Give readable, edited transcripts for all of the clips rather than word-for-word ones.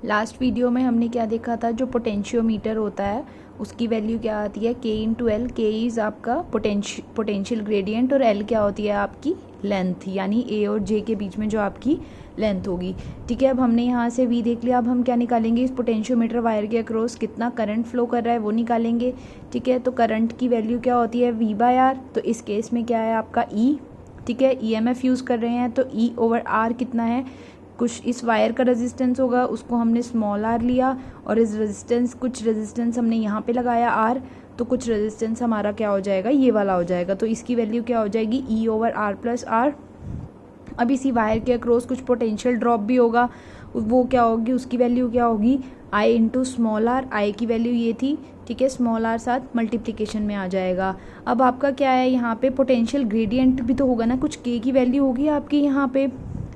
Last video में हमने क्या देखा था, जो पोटेंशियोमीटर होता है उसकी वैल्यू क्या आती है, K/L। K इज़ आपका पोटेंशियल ग्रेडियंट और L क्या होती है आपकी लेंथ, यानी A और J के बीच में जो आपकी लेंथ होगी। ठीक है, अब हमने यहाँ से V देख लिया। अब हम क्या निकालेंगे, इस पोटेंशियोमीटर वायर के अक्रॉस कितना करंट फ्लो कर रहा है वो निकालेंगे। ठीक है, तो करंट की वैल्यू क्या होती है V/R। तो इस केस में क्या है आपका E। ठीक है, EMF यूज़ कर रहे हैं तो E/R कितना है, कुछ इस वायर का रेजिस्टेंस होगा, उसको हमने स्मॉल r लिया और इस कुछ रेजिस्टेंस हमने यहाँ पे लगाया r, तो कुछ रेजिस्टेंस हमारा क्या हो जाएगा, ये वाला हो जाएगा। तो इसकी वैल्यू क्या हो जाएगी, E/R + R। अब इसी वायर के अक्रॉस कुछ पोटेंशियल ड्रॉप भी होगा, वो क्या होगी, उसकी वैल्यू क्या होगी, I × स्मॉल r। I की वैल्यू ये थी, ठीक है, स्मॉल r साथ मल्टीप्लिकेशन में आ जाएगा। अब आपका क्या है, यहाँ पे पोटेंशियल ग्रेडियंट भी तो होगा ना, कुछ K की वैल्यू होगी आपकी यहाँ पे।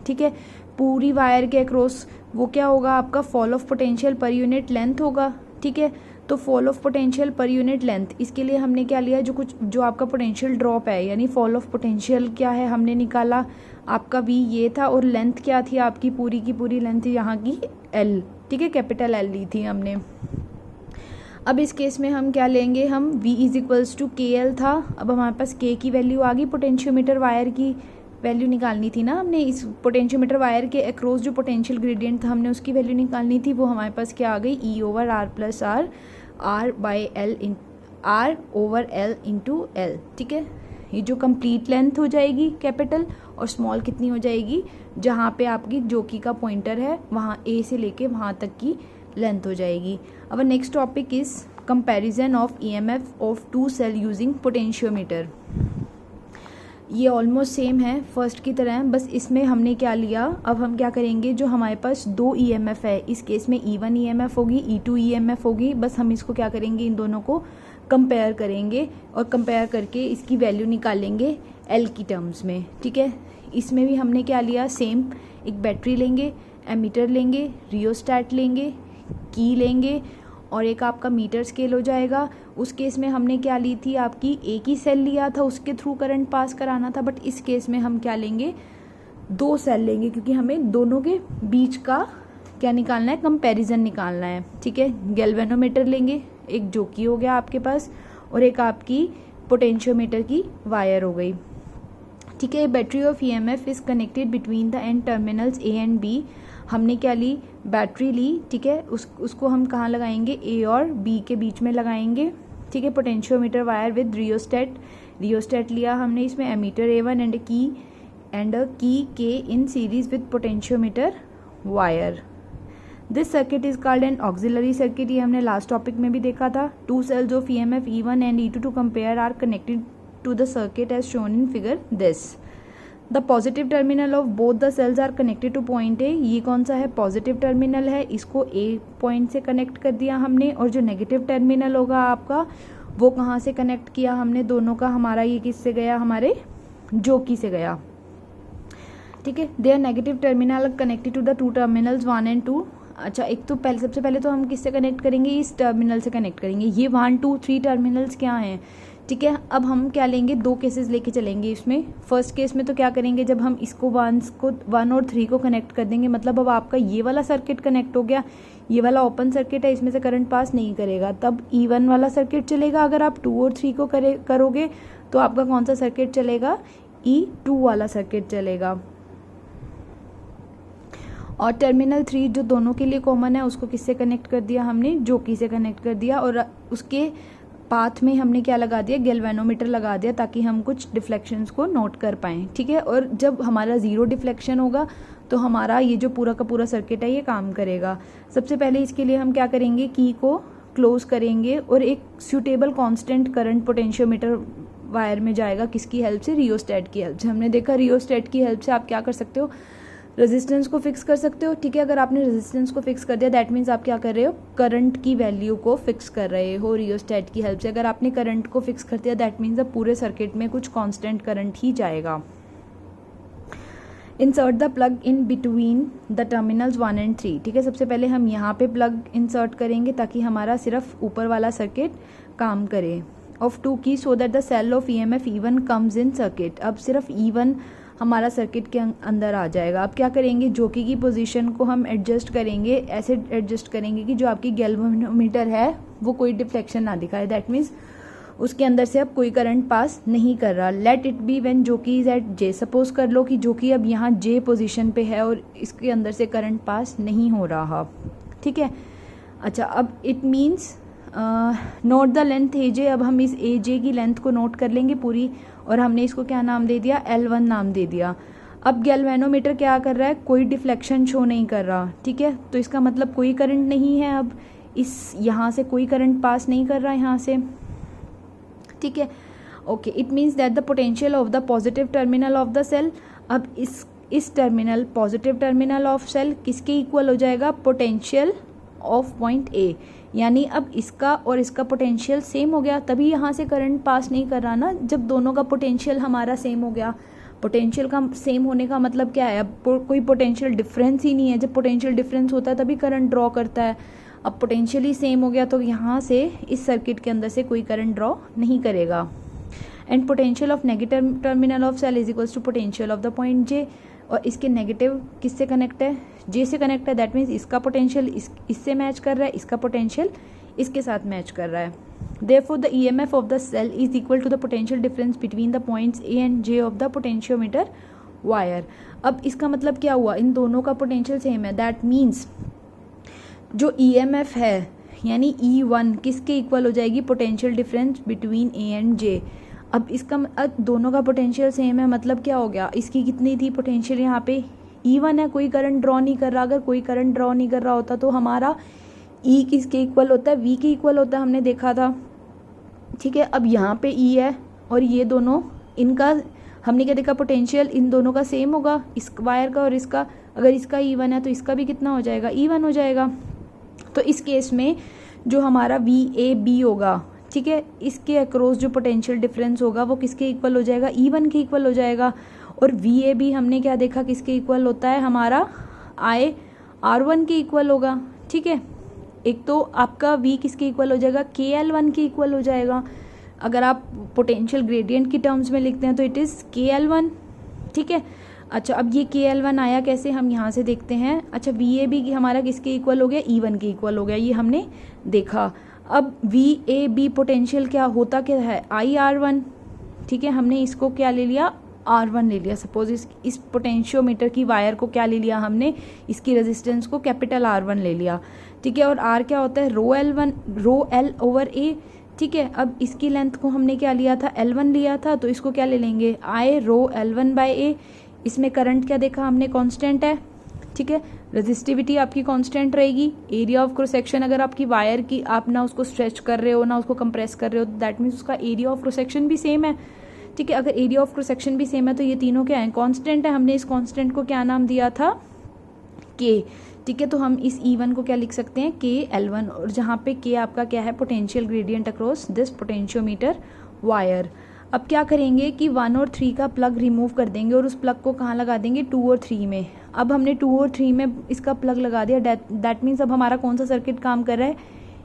ठीक है, पूरी वायर के अक्रॉस वो क्या होगा आपका, fall of potential per unit length होगा। ठीक है, तो fall of potential per unit length, इसके लिए हमने क्या लिया, जो आपका पोटेंशियल ड्रॉप है, यानी फॉल ऑफ पोटेंशियल क्या है हमने निकाला, आपका V ये था और लेंथ क्या थी आपकी, पूरी की पूरी लेंथ यहाँ की L। ठीक है, कैपिटल L ली थी हमने। अब इस केस में हम क्या लेंगे, हम V = KL था। अब हमारे पास K की वैल्यू आ गई, पोटेंशियोमीटर वायर की वैल्यू निकालनी थी ना हमने, इस पोटेंशियोमीटर वायर के अक्रॉस जो पोटेंशियल ग्रेडियंट था हमने उसकी वैल्यू निकालनी थी, वो हमारे पास क्या आ गई, E/R + R, R/L × L। ठीक है, ये जो कंप्लीट लेंथ हो जाएगी कैपिटल, और स्मॉल कितनी हो जाएगी, जहाँ पे आपकी जोकी का पॉइंटर है वहाँ A से लेके वहाँ तक की लेंथ हो जाएगी। अब next topic is comparison of EMF of 2 cell using potentiometer. ये ऑलमोस्ट सेम है फर्स्ट की तरह, बस इसमें हमने क्या लिया, अब हम क्या करेंगे, जो हमारे पास 2 EMF है, इस केस में E1 EMF होगी, E2 EMF होगी, बस हम इसको क्या करेंगे, इन दोनों को कंपेयर करेंगे और कंपेयर करके इसकी वैल्यू निकालेंगे L की टर्म्स में। ठीक है, इसमें भी हमने क्या लिया, सेम, एक बैटरी लेंगे, एमीटर लेंगे, रियोस्टैट लेंगे, की लेंगे और एक आपका मीटर स्केल हो जाएगा। उस केस में हमने क्या ली थी, आपकी एक ही सेल लिया था, उसके थ्रू करंट पास कराना था, बट इस केस में हम क्या लेंगे, 2 सेल लेंगे, क्योंकि हमें दोनों के बीच का क्या निकालना है, कंपैरिजन निकालना है। ठीक है, गैल्वेनोमीटर लेंगे, एक जोकी हो गया आपके पास और एक आपकी पोटेंशियोमीटर की वायर हो गई। ठीक है, battery of EMF is connected between the end terminals A and B। हमने क्या ली, बैटरी ली। ठीक है, उसको हम कहाँ लगाएंगे, A और B के बीच में लगाएंगे। ठीक है, पोटेंशियोमीटर वायर विद रियोस्टेट लिया हमने, इसमें ammeter A1 and key K in series with potentiometer wire. This circuit is called an auxiliary circuit, ये हमने लास्ट टॉपिक में भी देखा था। 2 cells of EMF E1 and E2 to compare are connected to the circuit as shown in figure this. The positive terminal of both the cells are connected to point A। ये कौन सा है, positive terminal है, इसको A point से connect कर दिया हमने, और जो नेगेटिव टर्मिनल होगा आपका वो कहाँ से कनेक्ट किया हमने, दोनों का हमारा ये किससे गया, हमारे जोकी से गया। ठीक है, there negative terminal connected to the 2 terminals 1 and 2। अच्छा, एक तो सबसे पहले तो हम किससे कनेक्ट करेंगे, इस टर्मिनल से कनेक्ट करेंगे। ये 1 2 3 टर्मिनल्स क्या हैं। ठीक है, अब हम क्या लेंगे, 2 केसेस लेके चलेंगे इसमें। फर्स्ट केस में तो क्या करेंगे, जब हम इसको 1 और 3 को कनेक्ट कर देंगे, मतलब अब आपका ये वाला सर्किट कनेक्ट हो गया, ये वाला ओपन सर्किट है, इसमें से करंट पास नहीं करेगा, तब E1 वाला सर्किट चलेगा। अगर आप 2 और 3 को करोगे तो आपका कौन सा सर्किट चलेगा, E2 वाला सर्किट चलेगा। और टर्मिनल 3 जो दोनों के लिए कॉमन है, उसको किससे कनेक्ट कर दिया हमने, जोकी से कनेक्ट कर दिया, और उसके पाथ में हमने क्या लगा दिया, गैल्वेनोमीटर लगा दिया, ताकि हम कुछ डिफ्लेक्शंस को नोट कर पाएँ। ठीक है, और जब हमारा 0 डिफ्लेक्शन होगा तो हमारा ये जो पूरा का पूरा सर्किट है ये काम करेगा। सबसे पहले इसके लिए हम क्या करेंगे, की को क्लोज करेंगे और एक suitable constant current potentiometer wire में जाएगा, किसकी हेल्प से, रियोस्टेट की हेल्प से। हमने देखा रियोस्टेट की हेल्प से आप क्या कर सकते हो, रेजिस्टेंस को फिक्स कर सकते हो। ठीक है, अगर आपने रेजिस्टेंस को फिक्स कर दिया, दैट मीन्स आप क्या कर रहे हो, करंट की वैल्यू को फिक्स कर रहे हो रियोस्टेट की हेल्प से। अगर आपने करंट को फिक्स कर दिया, दैट मीन्स अब पूरे सर्किट में कुछ कांस्टेंट करंट ही जाएगा। Insert the plug in between the terminals 1 and 3। ठीक है, सबसे पहले हम यहाँ पे प्लग इंसर्ट करेंगे ताकि हमारा सिर्फ ऊपर वाला सर्किट काम करे। Of 2 key, so that the cell of EMF E1 comes in circuit. अब सिर्फ E1 हमारा सर्किट के अंदर आ जाएगा। अब क्या करेंगे, जॉकी की पोजीशन को हम एडजस्ट करेंगे, ऐसे एडजस्ट करेंगे कि जो आपकी गैल्वेनोमीटर है वो कोई डिफ्लेक्शन ना दिखाए, दैट मीन्स उसके अंदर से अब कोई करंट पास नहीं कर रहा। Let it be when jockey is at J, suppose कर लो कि जॉकी अब यहाँ जे पोजीशन पे है और इसके अंदर से करंट पास नहीं हो रहा, ठीक है। अच्छा, अब it means note the length A J, अब हम इस ए जे की लेंथ को नोट कर लेंगे पूरी, और हमने इसको क्या नाम दे दिया, L1 नाम दे दिया। अब गैल्वेनोमीटर क्या कर रहा है, कोई डिफ्लेक्शन शो नहीं कर रहा, ठीक है, तो इसका मतलब कोई करंट नहीं है, अब इस यहाँ से कोई करंट पास नहीं कर रहा है यहाँ से, ठीक है। Okay, it means that the potential of the positive terminal of the cell, अब इस terminal positive terminal of cell किसके इक्वल हो जाएगा, पोटेंशियल ऑफ पॉइंट ए, यानी अब इसका और इसका पोटेंशियल सेम हो गया, तभी यहाँ से करंट पास नहीं कर रहा ना, जब दोनों का पोटेंशियल हमारा सेम हो गया। पोटेंशियल का सेम होने का मतलब क्या है, अब कोई पोटेंशियल डिफरेंस ही नहीं है, जब पोटेंशियल डिफरेंस होता है तभी करंट ड्रॉ करता है। अब पोटेंशियल ही सेम हो गया तो यहाँ से इस सर्किट के अंदर से कोई करंट ड्रॉ नहीं करेगा। And potential of negative terminal of cell is equals to potential of the point J, और इसके नेगेटिव किससे कनेक्ट है, जे से कनेक्ट है, दैट मीन्स इसका पोटेंशियल इससे मैच कर रहा है, इसका पोटेंशियल इसके साथ मैच कर रहा है। Therefore the EMF of the cell is equal to the potential difference between the points A and J of the potentiometer wire. अब इसका मतलब क्या हुआ, इन दोनों का पोटेंशियल सेम है, दैट मीन्स जो ईएमएफ है यानी E1 किसके इक्वल हो जाएगी, potential difference between A and J. अब इसका दोनों का पोटेंशियल सेम है, मतलब क्या हो गया, इसकी कितनी थी पोटेंशियल, यहाँ पे E1 है, कोई करंट ड्रॉ नहीं कर रहा, अगर कोई करंट ड्रॉ नहीं कर रहा होता तो हमारा E किसके इक्वल होता है, V के इक्वल होता है, हमने देखा था, ठीक है। अब यहाँ पे E है और ये दोनों, इनका हमने क्या देखा, पोटेंशियल इन दोनों का सेम होगा, इस वायर का और इसका, अगर इसका E1 है तो इसका भी कितना हो जाएगा, E1 हो जाएगा। तो इस केस में जो हमारा VAB होगा, ठीक है, इसके अक्रॉस जो पोटेंशियल डिफरेंस होगा वो किसके इक्वल हो जाएगा, E1 के इक्वल हो जाएगा। और VAB हमने क्या देखा किसके इक्वल होता है, हमारा IR1 के इक्वल होगा, ठीक है। एक तो आपका V किसके इक्वल हो जाएगा, KL1 के इक्वल हो जाएगा। अगर आप पोटेंशियल ग्रेडियंट की टर्म्स में लिखते हैं तो इट इज़ KL1, ठीक है। अच्छा, अब ये KL1 आया कैसे, हम यहाँ से देखते हैं। अच्छा, VAB की हमारा किसके इक्वल हो गया, E1 के इक्वल हो गया, ये हमने देखा। अब VAB पोटेंशियल क्या होता क्या है, IR1, ठीक है, हमने इसको क्या ले लिया, R1 ले लिया। सपोज इस पोटेंशियोमीटर की वायर को क्या ले लिया हमने, इसकी रेजिस्टेंस को कैपिटल R1 ले लिया, ठीक है। और R क्या होता है, रो L ओवर A, ठीक है। अब इसकी लेंथ को हमने क्या लिया था, L1 लिया था, तो इसको क्या ले लेंगे, I rho L1 by A। इसमें करंट क्या देखा हमने, कांस्टेंट है, ठीक है। रेजिस्टिविटी आपकी कांस्टेंट रहेगी। एरिया ऑफ क्रॉस सेक्शन, अगर आपकी वायर की आप ना उसको स्ट्रेच कर रहे हो ना उसको कंप्रेस कर रहे हो, दैट मीन्स उसका एरिया ऑफ क्रॉस सेक्शन भी सेम है, ठीक है। अगर एरिया ऑफ क्रॉस सेक्शन भी सेम है तो ये तीनों क्या है, कांस्टेंट है। हमने इस कांस्टेंट को क्या नाम दिया था, K, ठीक है। तो हम इस E1 को क्या लिख सकते हैं, KL1, और जहाँ पे K आपका क्या है, potential gradient across this potentiometer wire. अब क्या करेंगे कि 1 और 3 का प्लग रिमूव कर देंगे और उस प्लग को कहाँ लगा देंगे, 2 और 3 में। अब हमने 2 और 3 में इसका प्लग लगा दिया, दैट मीन्स अब हमारा कौन सा सर्किट काम कर रहा है,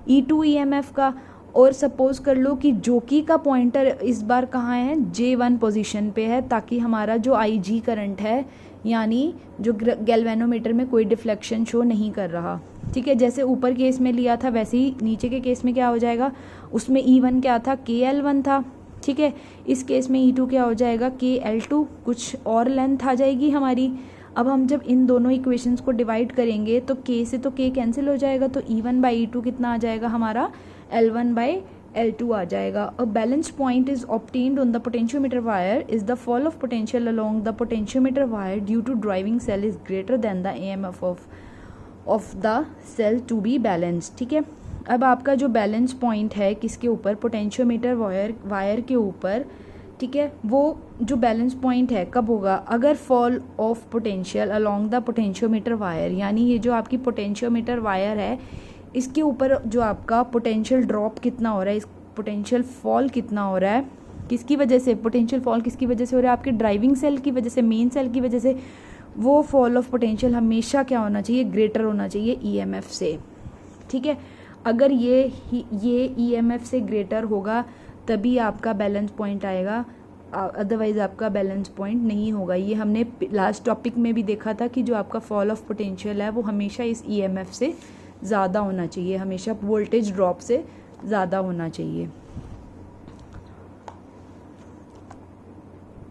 E2 EMF का। और सपोज कर लो कि जॉकी का पॉइंटर इस बार कहाँ है, J1 पोजीशन पे है, ताकि हमारा जो IG करंट है यानी जो गैल्वेनोमीटर में कोई डिफ्लेक्शन शो नहीं कर रहा, ठीक है। जैसे ऊपर केस में लिया था वैसे ही नीचे के केस में क्या हो जाएगा, उसमें E1 क्या था, KL1 था, ठीक है। इस केस में E2 क्या हो जाएगा, KL2, कुछ और लेंथ आ जाएगी हमारी। अब हम जब इन दोनों इक्वेशंस को डिवाइड करेंगे तो K से तो K कैंसिल हो जाएगा, तो E1 बाई E2 कितना आ जाएगा हमारा, L1 बाई L2 आ जाएगा। A balance point is obtained on the potentiometer wire is the fall of potential along the potentiometer wire due to driving cell is greater than the EMF of the cell to be balance, ठीक है। अब आपका जो balance point है किसके ऊपर, potentiometer wire के ऊपर, ठीक है। वो जो बैलेंस पॉइंट है कब होगा, अगर fall of potential along the potentiometer wire, यानी ये जो आपकी पोटेंशियोमीटर वायर है इसके ऊपर जो आपका पोटेंशियल ड्रॉप कितना हो रहा है, इस पोटेंशियल फॉल कितना हो रहा है, किसकी वजह से, पोटेंशियल फॉल किसकी वजह से हो रहा है, आपके ड्राइविंग सेल की वजह से, मेन सेल की वजह से। वो फॉल ऑफ पोटेंशियल हमेशा क्या होना चाहिए, ग्रेटर होना चाहिए EMF से, ठीक है। अगर ये EMF से ग्रेटर होगा तभी आपका बैलेंस पॉइंट आएगा, अदरवाइज़ आपका बैलेंस पॉइंट नहीं होगा। ये हमने लास्ट टॉपिक में भी देखा था कि जो आपका फॉल ऑफ पोटेंशियल है वो हमेशा इस ईएमएफ से ज़्यादा होना चाहिए, हमेशा वोल्टेज ड्रॉप से ज़्यादा होना चाहिए।